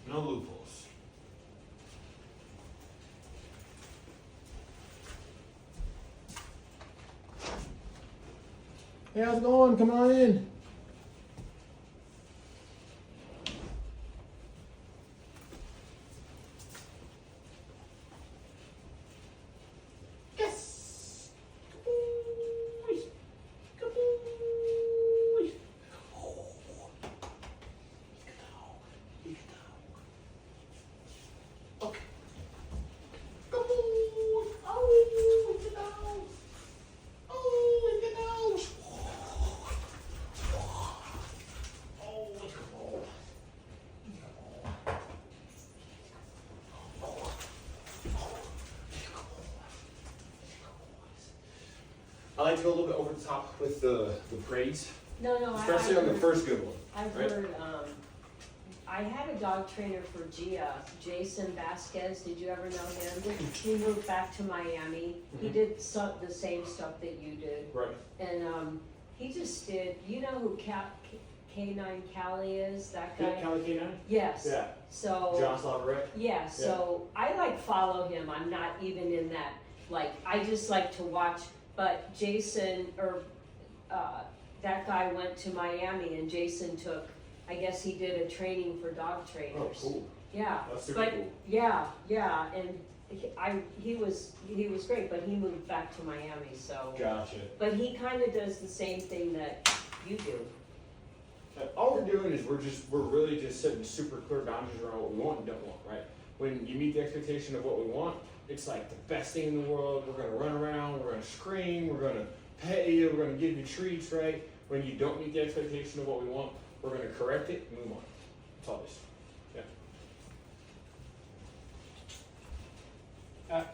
No loopholes. Hey, how's it going? Come on in. Yes. Kaboosh. Kaboosh. Oh. He's a dog. Okay. Kaboosh. Oh, he's a dog. Oh, he's a dog. I like to go a little bit over the top with the praise, No, especially on the first good one. I've right? heard, I had a dog trainer for Gia, Jason Vasquez. Did you ever know him? He moved back to Miami. He did the same stuff that you did. Right. And he just did, you know who Canine Callie is? That guy? Callie K9? Yes. Yeah. So. Josh Laverette? Yeah, so I like follow him. I'm not even in that, like, I just like to watch. But Jason, or that guy went to Miami and Jason took, I guess he did a training for dog trainers. Oh, cool. Yeah. That's super cool. Yeah, and he was great, but he moved back to Miami, so. Gotcha. But he kind of does the same thing that you do. All we're doing is we're really just setting super clear boundaries around what we want and don't want, right? When you meet the expectation of what we want, it's like the best thing in the world. We're gonna run around, we're gonna scream, we're gonna pet you, we're gonna give you treats, right? When you don't meet the expectation of what we want, we're gonna correct it and move on. That's all this. Yeah.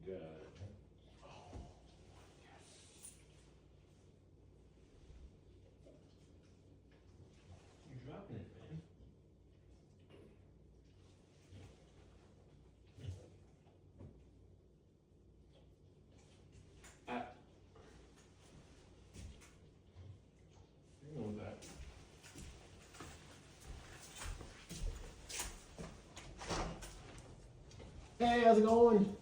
You got it. Oh, yes. You're dropping it, man. Hang on with that. Hey, how's it going?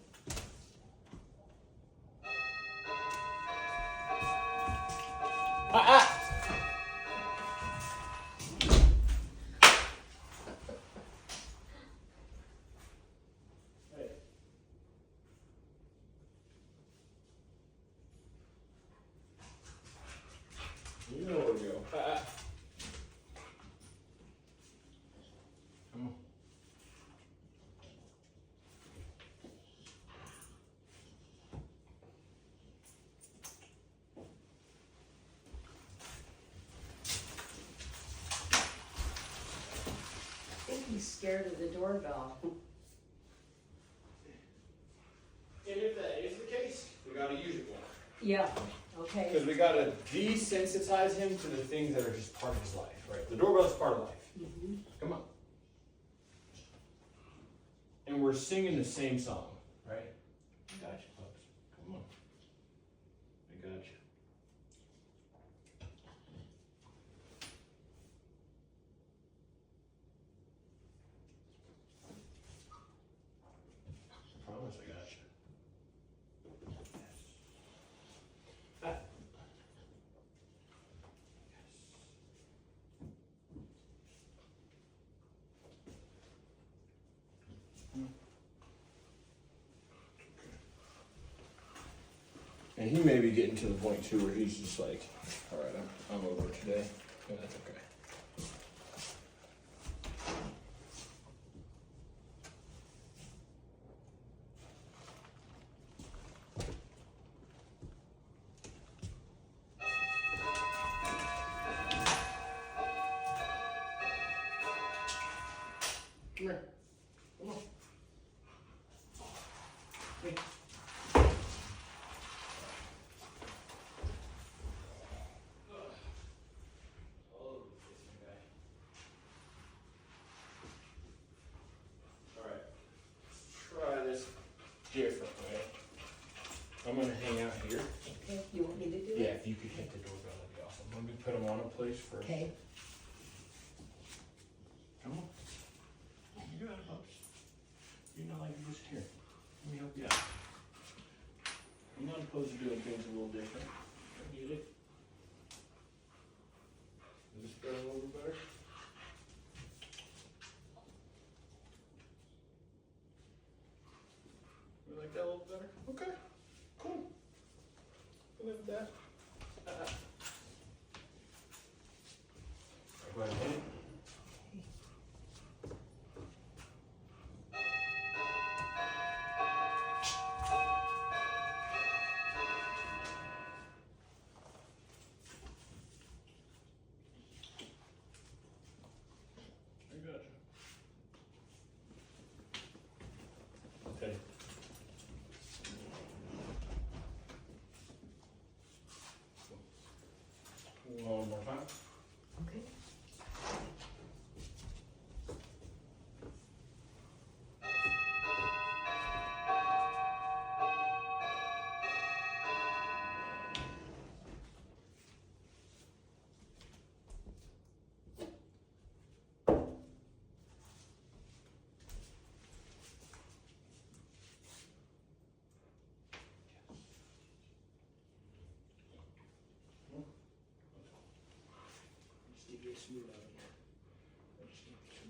Hey. You know where to go. Come on. I think he's scared of the doorbell. And if that is the case, we gotta use it more. Yeah, okay. Because we gotta desensitize him to the things that are just part of his life, right? The doorbell is part of life. Mm-hmm. Come on. And we're singing the same song, right? I got you, pups. Come on. I got you. I promise I got you. Yes. And he may be getting to the point too where he's just like, all right, I'm over today. And that's okay. Come here. Come on. Hey. opposed? Here, let me help you out. I'm not opposed to doing things a little different. I get it. Is this better, a little bit better? You like that a little better? Okay, cool. Go ahead with that. Go ahead and hit it. I got you. Okay. One more time. Okay.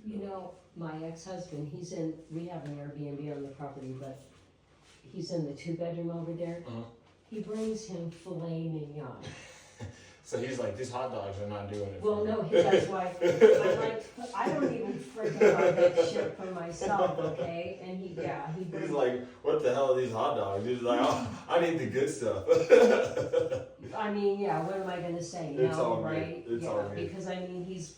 You know, my ex-husband, we have an Airbnb on the property, but he's in the 2-bedroom over there. He brings him filet mignon. So he's like, these hot dogs are not doing it. Well, for me. no, that's why I'm like, I don't even freaking buy that shit for myself, okay? And he He's brings. like, what the hell are these hot dogs? He's like, oh, I need the good stuff. I mean, yeah, what am I gonna say? It's No, all good. right? It's Yeah, all good. Because I mean, he's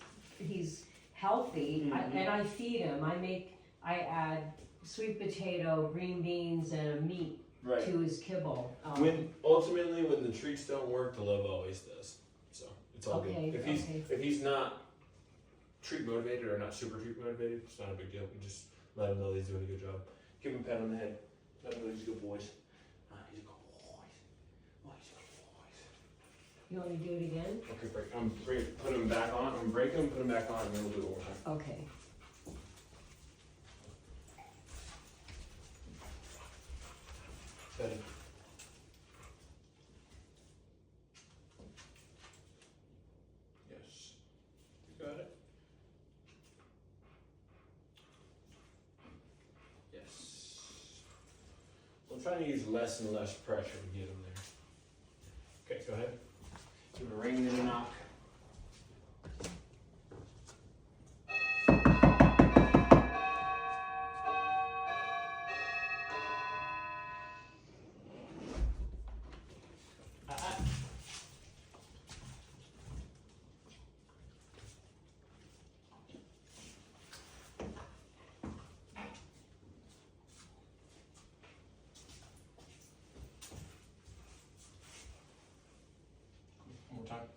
healthy, and I feed him. I add sweet potato, green beans, and a meat Right. to his kibble. When ultimately, when the treats don't work, the love always does. So it's all Okay, good. If he's not treat motivated or not super treat motivated, it's not a big deal. We just let him know he's doing a good job. Give him a pat on the head. Let him know he's a good boy. He's a good boy. Oh, he's a good boy. You want me to do it again? Okay, break. Put him back on. I'm break him, put him back on, and then we'll do it one more time. Okay. Steady. Yes. You got it. Yes. I'm trying to use less and less pressure to get him there. Okay, go ahead. Give a ring and a knock. One more time.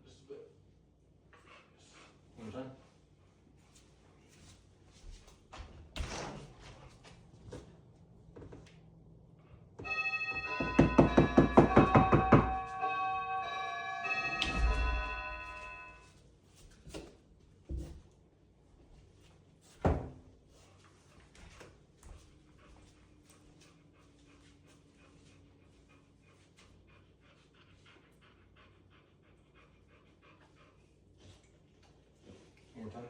Just a bit. One more time. One more time.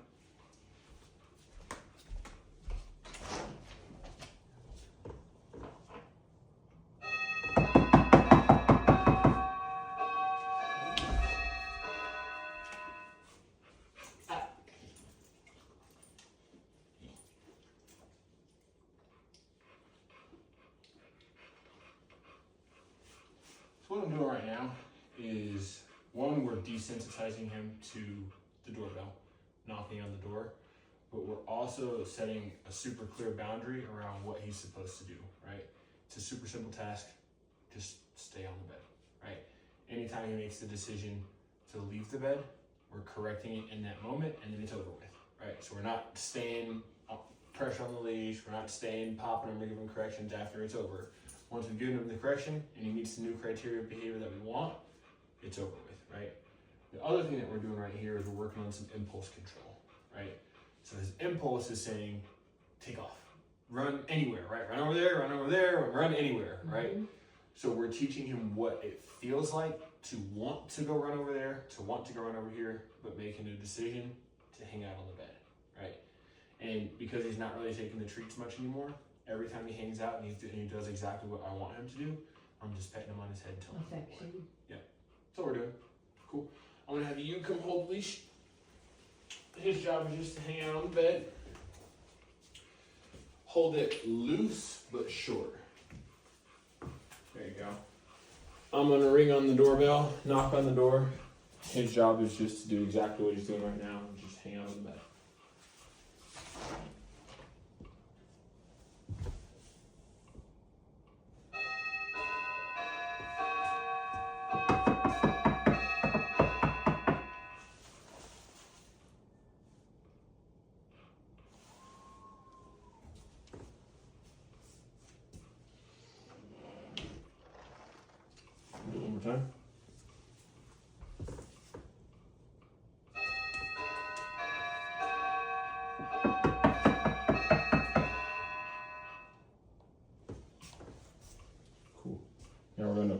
So what I'm doing right now is, one, we're desensitizing him to the doorbell, knocking on the door, but we're also setting a super clear boundary around what he's supposed to do, right? It's a super simple task, just stay on the bed, right? Anytime he makes the decision to leave the bed, we're correcting it in that moment, and then it's over with, right? So we're not staying pressure on the leash, we're not staying popping him or giving corrections after it's over. Once we've given him the correction and he meets the new criteria of behavior that we want, it's over with, right? The other thing that we're doing right here is we're working on some impulse control, right? So his impulse is saying, take off, run anywhere, right? Run over there, run anywhere, right? So we're teaching him what it feels like to want to go run over there, to want to go run over here, but making a decision to hang out on the bed, right? And because he's not really taking the treats much anymore, every time he hangs out and he does exactly what I want him to do, I'm just petting him on his head until I'm bored. Yeah, that's what we're doing. Cool. I'm gonna have you come hold the leash. His job is just to hang out on the bed. Hold it loose but short. There you go. I'm gonna ring on the doorbell, knock on the door. His job is just to do exactly what he's doing right now, and just hang out on the bed. Do it one more time. Cool. Now we're going to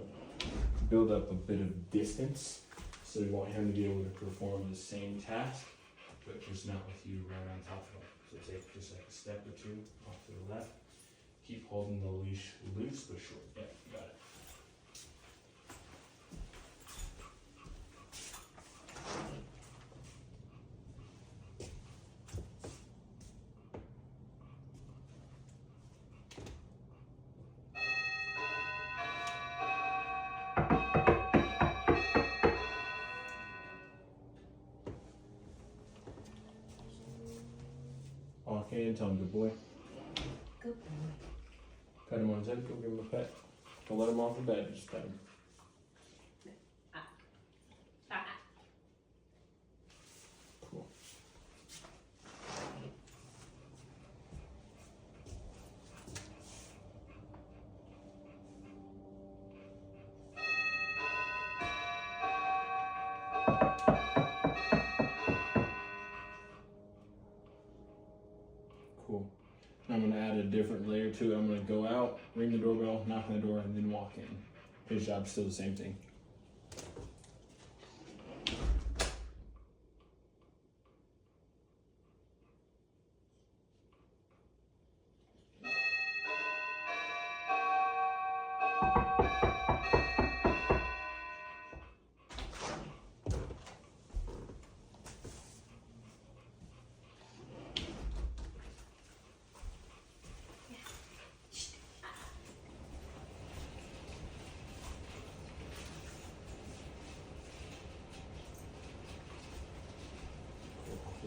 build up a bit of distance. So we want him to be able to perform the same task, but just not with you right on top of him. So take just like a step or two off to the left. Keep holding the leash loose but short. Yeah, you got it. Okay, and tell him good boy. Good boy. Pet him on his head, go give him a pet. Don't let him off the bed, just pet him. Cool. Cool. I'm gonna add a different layer to it. I'm gonna go out, ring the doorbell, knock on the door, and then walk in. His job's still the same thing.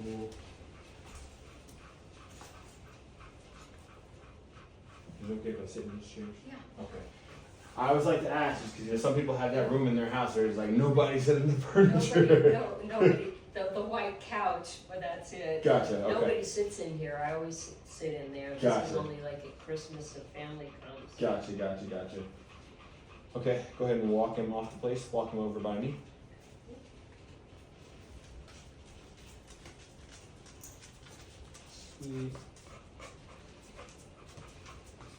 Cool. Is it okay if I sit in this chair? Yeah. Okay. I always like to ask, just because some people have that room in their house where it's like nobody sit in the furniture. Nobody. The white couch, but that's it. Gotcha. Okay. Nobody sits in here. I always sit in there. This is Gotcha. only like at Christmas if family comes. Gotcha. Okay, go ahead and walk him off the place. Walk him over by me. Sweet.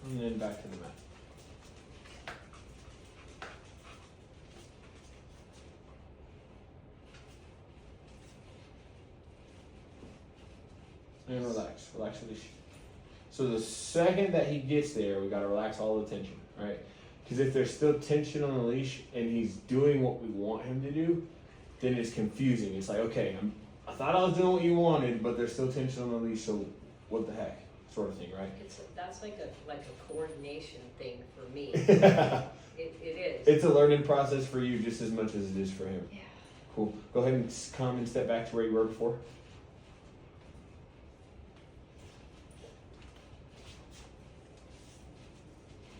And then back to the mat. And relax the leash. So the second that he gets there, we gotta relax all the tension, right? Because if there's still tension on the leash and he's doing what we want him to do, then it's confusing. It's like, okay, I thought I was doing what you wanted, but there's still tension on the leash, so what the heck, sort of thing, right? That's like a coordination thing for me. It It is. It's a learning process for you just as much as it is for him. Yeah. Cool. Go ahead and come and step back to where you were before.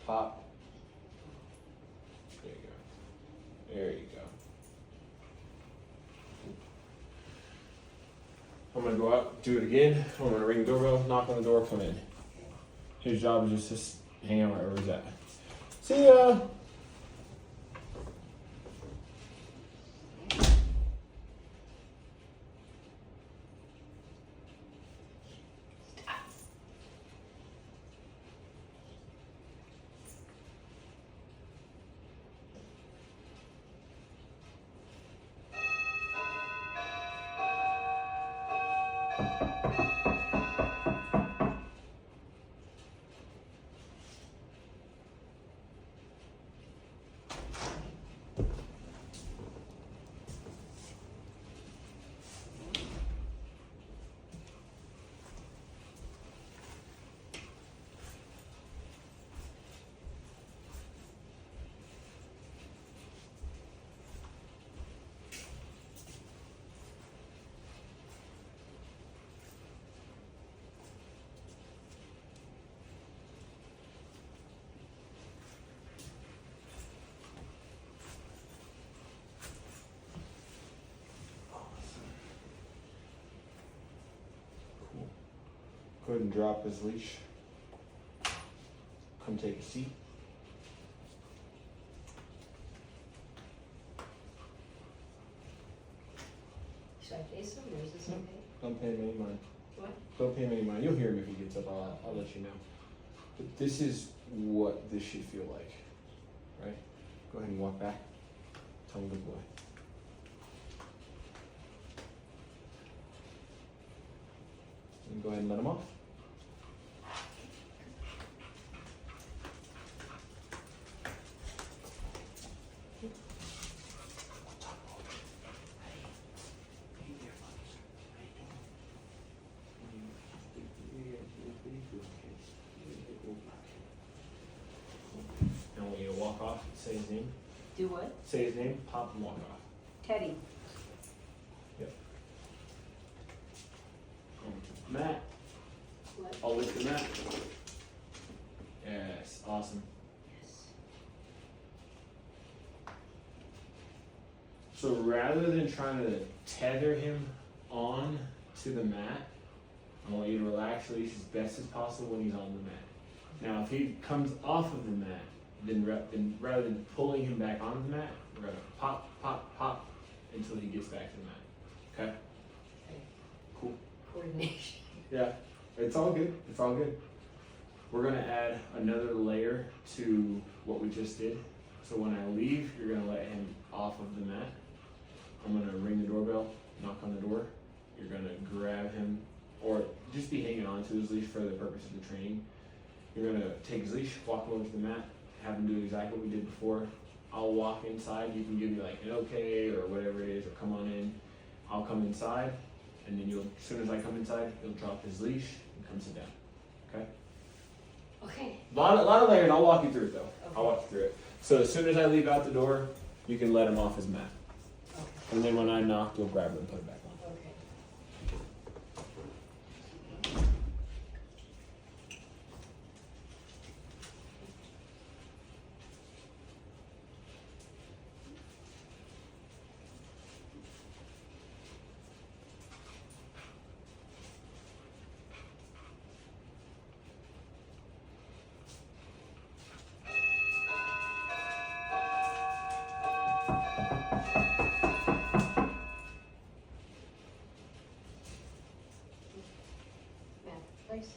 Pop. There you go. There you go. I'm gonna go out, do it again. I'm gonna ring the doorbell, knock on the door, come in. His job is just to hang out wherever he's at. See ya. Go ahead and drop his leash. Come take a seat. Should I face him or is this okay? Don't pay him any mind. What? Don't pay him any mind. You'll hear him if he gets up. I'll let you know. But this is what this should feel like, right? Go ahead and walk back. Tell him good boy. And go ahead and let him off. And I want you to walk off, say his name. Do what? Say his name, pop and walk off. Teddy. Yep. Matt. What? I'll lift the mat. Yes, awesome. Yes. So rather than trying to tether him on to the mat, I want you to relax, release as best as possible when he's on the mat. Now, if he comes off of the mat, then rather than pulling him back onto the mat, we're gonna pop, pop, pop until he gets back to the mat. Okay? Okay. Cool. Coordination. Yeah, it's all good. It's all good. We're gonna add another layer to what we just did. So when I leave, you're gonna let him off of the mat. I'm gonna ring the doorbell, knock on the door. You're gonna grab him, or just be hanging on to his leash for the purpose of the training. You're gonna take his leash, walk him over to the mat, have him do exactly what we did before. I'll walk inside. You can give me like an okay or whatever it is, or come on in. I'll come inside, and then as soon as I come inside, you'll drop his leash and come sit down. Okay? Okay. A lot of layering. I'll walk you through it though. Okay. I'll walk you through it. So as soon as I leave out the door, you can let him off his mat, Okay. and then when I knock, you'll grab it and put it back on. Okay. Matt, place.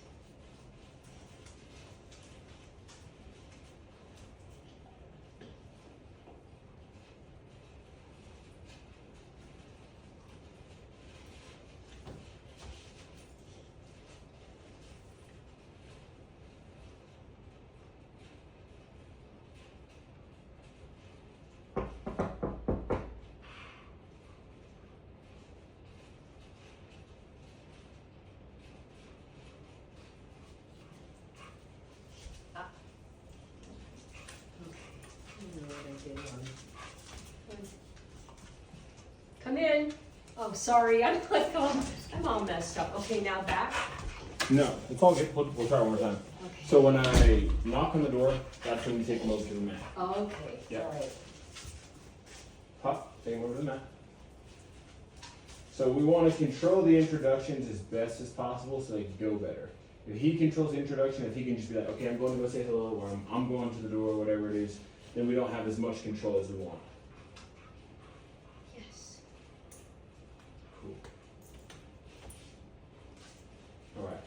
Come in. Oh, sorry, I'm like, I'm all messed up. Okay, now back. No, it's all good. We'll try one more time. Okay. So when I knock on the door, that's when you take him over to the mat. Okay, Yeah. all right. Pop, take him over to the mat. So we want to control the introductions as best as possible so they go better. If he controls the introduction, if he can just be like, okay, I'm going to go say hello, or I'm going to the door, whatever it is, then we don't have as much control as we want. Yes. Cool. All right.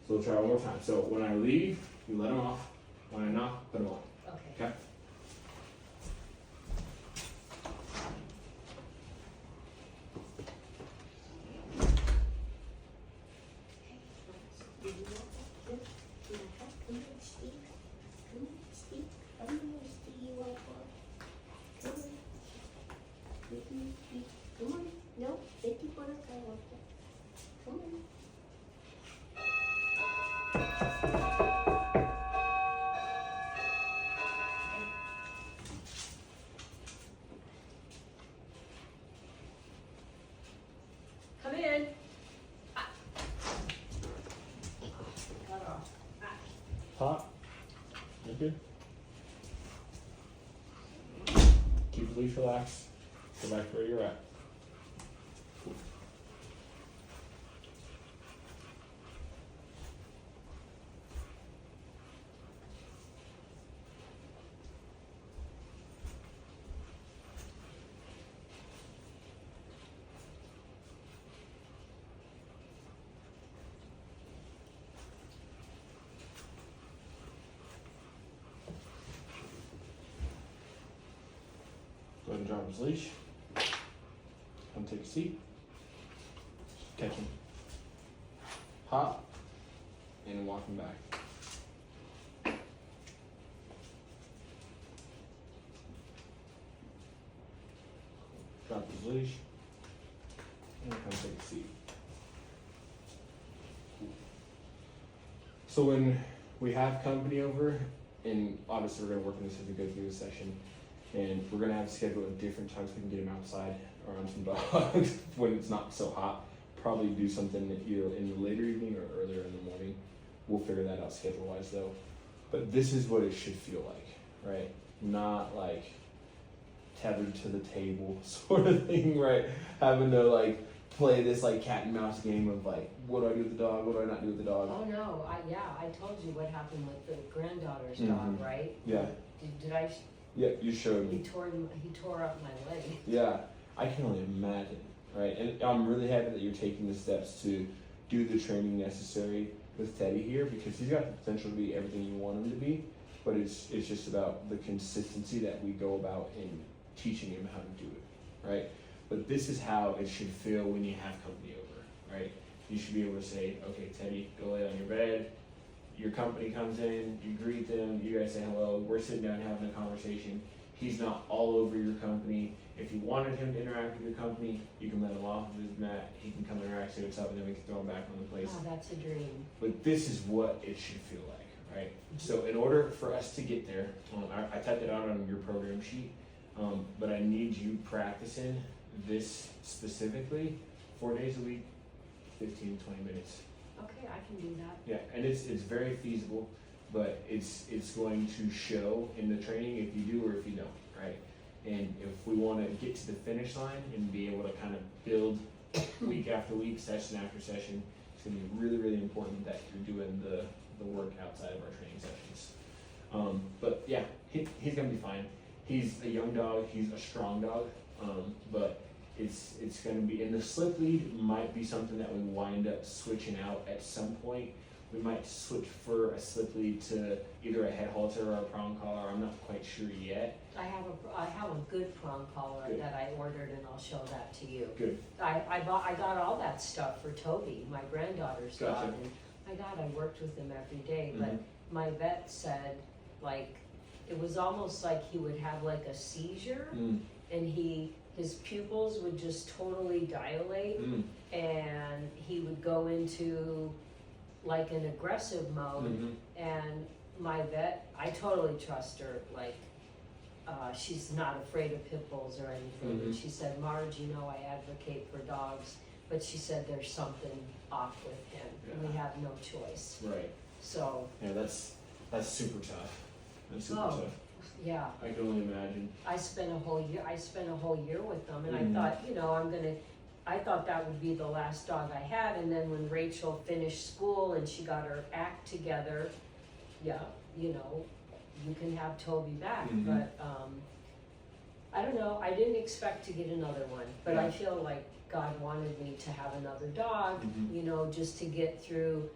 So we'll try one more time. So when I leave, you let them off. When I knock, put them on. Okay. Okay? Come on. No, vete por acá, Walter. Come on. Come in. Cut off. Hot. You good? Keep the leash relaxed. Go back to where you're at. Cool. Go ahead and drop his leash. Come take a seat. Catch him. Hop. And walk him back. Drop his leash. And come take a seat. So when we have company over, and obviously we're gonna work on this as we go through the session, and we're gonna have to schedule at different times so we can get them outside around some dogs when it's not so hot. Probably do something either in the later evening or earlier in the morning. We'll figure that out schedule wise though. But this is what it should feel like, right? Not like tethered to the table sort of thing, right? Having to like play this like cat and mouse game of like, what do I do with the dog? What do I not do with the dog? Oh no, I told you what happened with the granddaughter's Mhm. dog, right? Yeah. Did I? Yeah, you showed He me. tore up my leg. Yeah, I can only imagine, right? And I'm really happy that you're taking the steps to do the training necessary with Teddy here because he's got the potential to be everything you want him to be, but it's just about the consistency that we go about in teaching him how to do it, right? But this is how it should feel when you have company over, right? You should be able to say, okay, Teddy, go lay on your bed. Your company comes in, you greet them, you guys say hello, we're sitting down having a conversation. He's not all over your company. If you wanted him to interact with your company, you can let him off of his mat, he can come interact, say what's up, and then we can throw him back on the place. Oh, that's a dream. But this is what it should feel like, right? So in order for us to get there, I typed it out on your program sheet, but I need you practicing this specifically 4 days a week, 15 to 20 minutes. Okay, I can do that. Yeah, and it's very feasible, but it's going to show in the training if you do or if you don't, right? And if we want to get to the finish line and be able to kind of build week after week, session after session, it's going to be really, really important that you're doing the work outside of our training sessions. But yeah, he's going to be fine. He's a young dog, he's a strong dog, but it's going to be, and the slip lead might be something that we wind up switching out at some point. We might switch for a slip lead to either a head halter or a prong collar. I'm not quite sure yet. I have a good prong collar Good. that I ordered, and I'll show that to you. Good. I got all that stuff for Toby, my granddaughter's Gotcha. dog, and my God, I worked with him every day. But my vet said, like, it was almost like he would have like a seizure, and his pupils would just totally dilate, and he would go into like an aggressive mode. And my vet, I totally trust her, like, she's not afraid of pit bulls or anything. And she said, Marge, you know, I advocate for dogs, but she said there's something off with him, and we have no choice. Right. So, Yeah, that's super tough. That's super Oh. tough. yeah, I can only imagine. I spent a whole year with them, and I thought, you know, I thought that would be the last dog I had, and then when Rachel finished school and she got her act together, yeah, you know, you can have Toby back, Mhm. but, I don't know, I didn't expect to get another one, but I Yeah. feel like God wanted me to have another dog, Mhm. you know, just to get through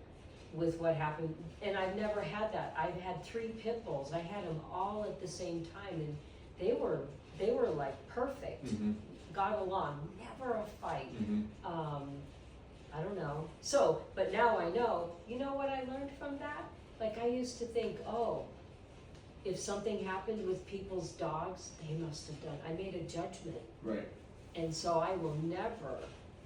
with what happened, and I've never had that. I've had 3 pit bulls, I had them all at the same time, and they were like perfect, Mhm. got along, never a fight. Mhm. I don't know. So, but now I know, you know what I learned from that? Like I used to think, oh, if something happened with people's dogs, they must have done, I made a judgment. Right. And so I will never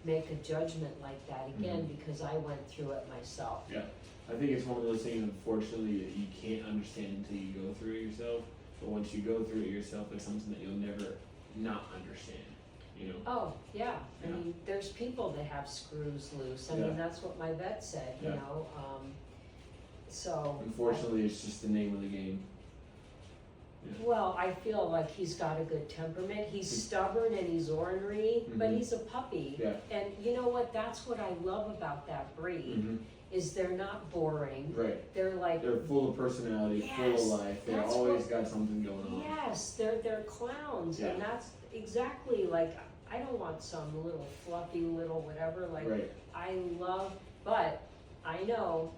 make a judgment like that again because I went through it myself. I think it's one of those things, unfortunately, that you can't understand until you go through it yourself. But once you go through it yourself, it's something that you'll never not understand. You know. Oh, yeah. I Yeah. mean, there's people that have screws loose. I Yeah. mean, that's what my vet said, you Yeah. know. So. Unfortunately, it's just the name of the game. Well, I feel like he's got a good temperament. He's stubborn and he's ornery, but Mhm. he's a puppy. Yeah. And you know what? That's what I love about that breed, Mhm. is they're not boring. Right. They're like, They're full of personality, full Yes, of life. They that's always what- got something going on. yes, they're clowns, and Yeah. that's exactly like, I don't want some little fluffy little whatever, like, Right. I love, but I know